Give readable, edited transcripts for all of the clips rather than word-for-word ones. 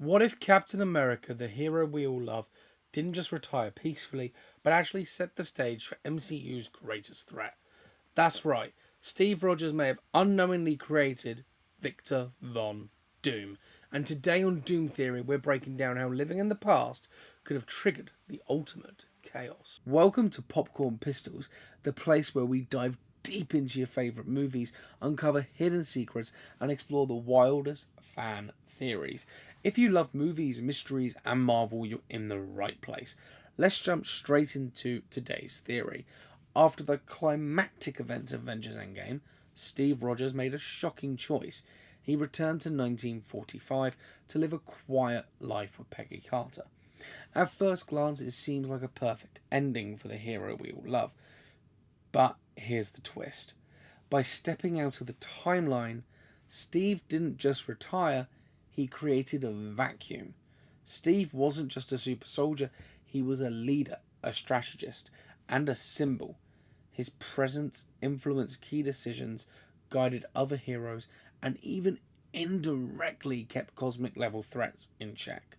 What if Captain America, the hero we all love, didn't just retire peacefully, but actually set the stage for MCU's greatest threat? That's right, Steve Rogers may have unknowingly created Victor Von Doom. And today on Doom Theory, we're breaking down how living in the past could have triggered the ultimate chaos. Welcome to Popcorn Pistols, the place where we dive deep into your favourite movies, uncover hidden secrets, and explore the wildest fan theories. If you love movies, mysteries, and Marvel, you're in the right place. Let's jump straight into today's theory. After the climactic events of Avengers Endgame, Steve Rogers made a shocking choice. He returned to 1945 to live a quiet life with Peggy Carter. At first glance, it seems like a perfect ending for the hero we all love. But here's the twist. By stepping out of the timeline, Steve didn't just retire, he created a vacuum. Steve wasn't just a super soldier, he was a leader, a strategist, and a symbol. His presence influenced key decisions, guided other heroes, and even indirectly kept cosmic level threats in check.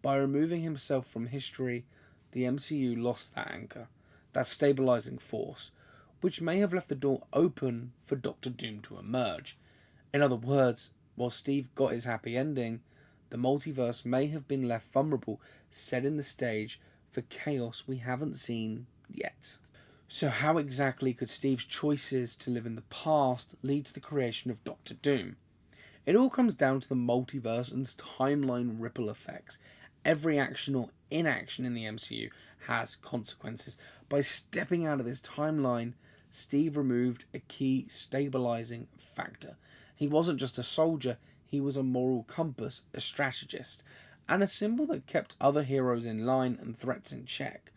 By removing himself from history, the MCU lost that anchor, that stabilizing force, which may have left the door open for Doctor Doom to emerge. In other words, while Steve got his happy ending, the multiverse may have been left vulnerable, setting the stage for chaos we haven't seen yet. So how exactly could Steve's choices to live in the past lead to the creation of Doctor Doom? It all comes down to the multiverse and timeline ripple effects. Every action or inaction in the MCU has consequences. By stepping out of his timeline, Steve removed a key stabilizing factor. He wasn't just a soldier, he was a moral compass, a strategist, and a symbol that kept other heroes in line and threats in check.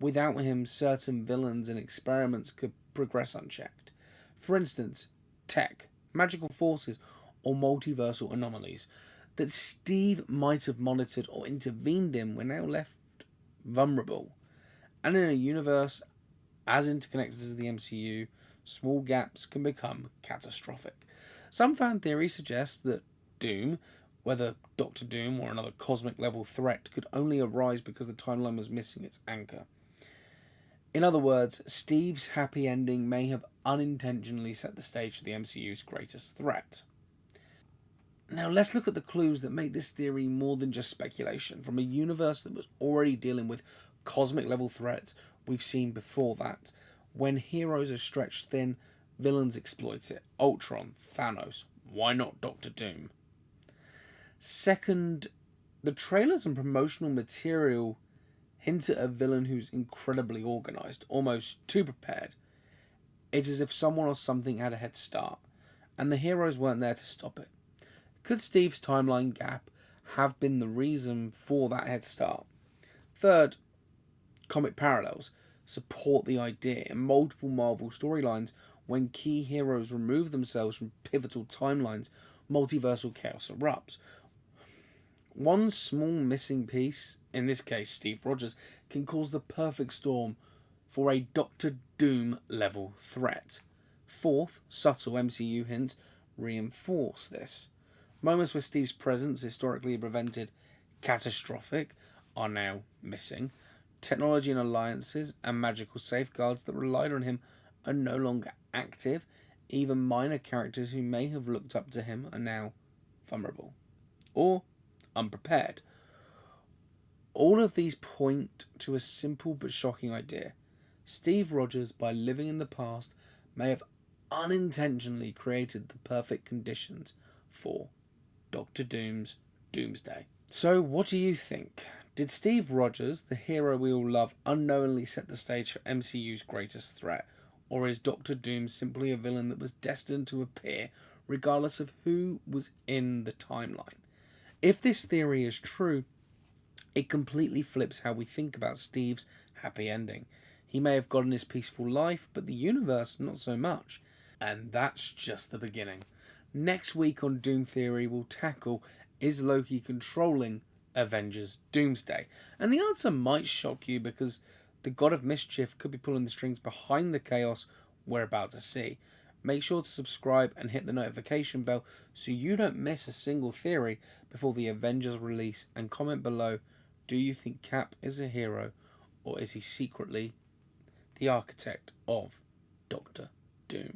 Without him, certain villains and experiments could progress unchecked. For instance, tech, magical forces, or multiversal anomalies that Steve might have monitored or intervened in were now left vulnerable. And in a universe as interconnected as the MCU, small gaps can become catastrophic. Some fan theories suggest that Doom, whether Doctor Doom or another cosmic level threat, could only arise because the timeline was missing its anchor. In other words, Steve's happy ending may have unintentionally set the stage for the MCU's greatest threat. Now let's look at the clues that make this theory more than just speculation. From a universe that was already dealing with cosmic level threats we've seen before that, when heroes are stretched thin, villains exploit it. Ultron, Thanos, why not Doctor Doom? Second, the trailers and promotional material hint at a villain who's incredibly organised, almost too prepared. It's as if someone or something had a head start, and the heroes weren't there to stop it. Could Steve's timeline gap have been the reason for that head start? Third, comic parallels support the idea. In multiple Marvel storylines, when key heroes remove themselves from pivotal timelines, multiversal chaos erupts. One small missing piece, in this case Steve Rogers, can cause the perfect storm for a Doctor Doom level threat. Fourth, subtle MCU hints reinforce this. Moments where Steve's presence historically prevented catastrophic are now missing. Technology and alliances and magical safeguards that relied on him are no longer active. Even minor characters who may have looked up to him are now vulnerable or unprepared. All of these point to a simple but shocking idea. Steve Rogers, by living in the past, may have unintentionally created the perfect conditions for Doctor Doom's Doomsday. So what do you think? Did Steve Rogers, the hero we all love, unknowingly set the stage for MCU's greatest threat? Or is Doctor Doom simply a villain that was destined to appear regardless of who was in the timeline? If this theory is true, it completely flips how we think about Steve's happy ending. He may have gotten his peaceful life, but the universe not so much. And that's just the beginning. Next week on Doom Theory, we'll tackle, is Loki controlling Avengers Doomsday? And the answer might shock you because the god of mischief could be pulling the strings behind the chaos we're about to see. Make sure to subscribe and hit the notification bell so you don't miss a single theory before the Avengers release, and comment below, do you think Cap is a hero or is he secretly the architect of Doctor Doom?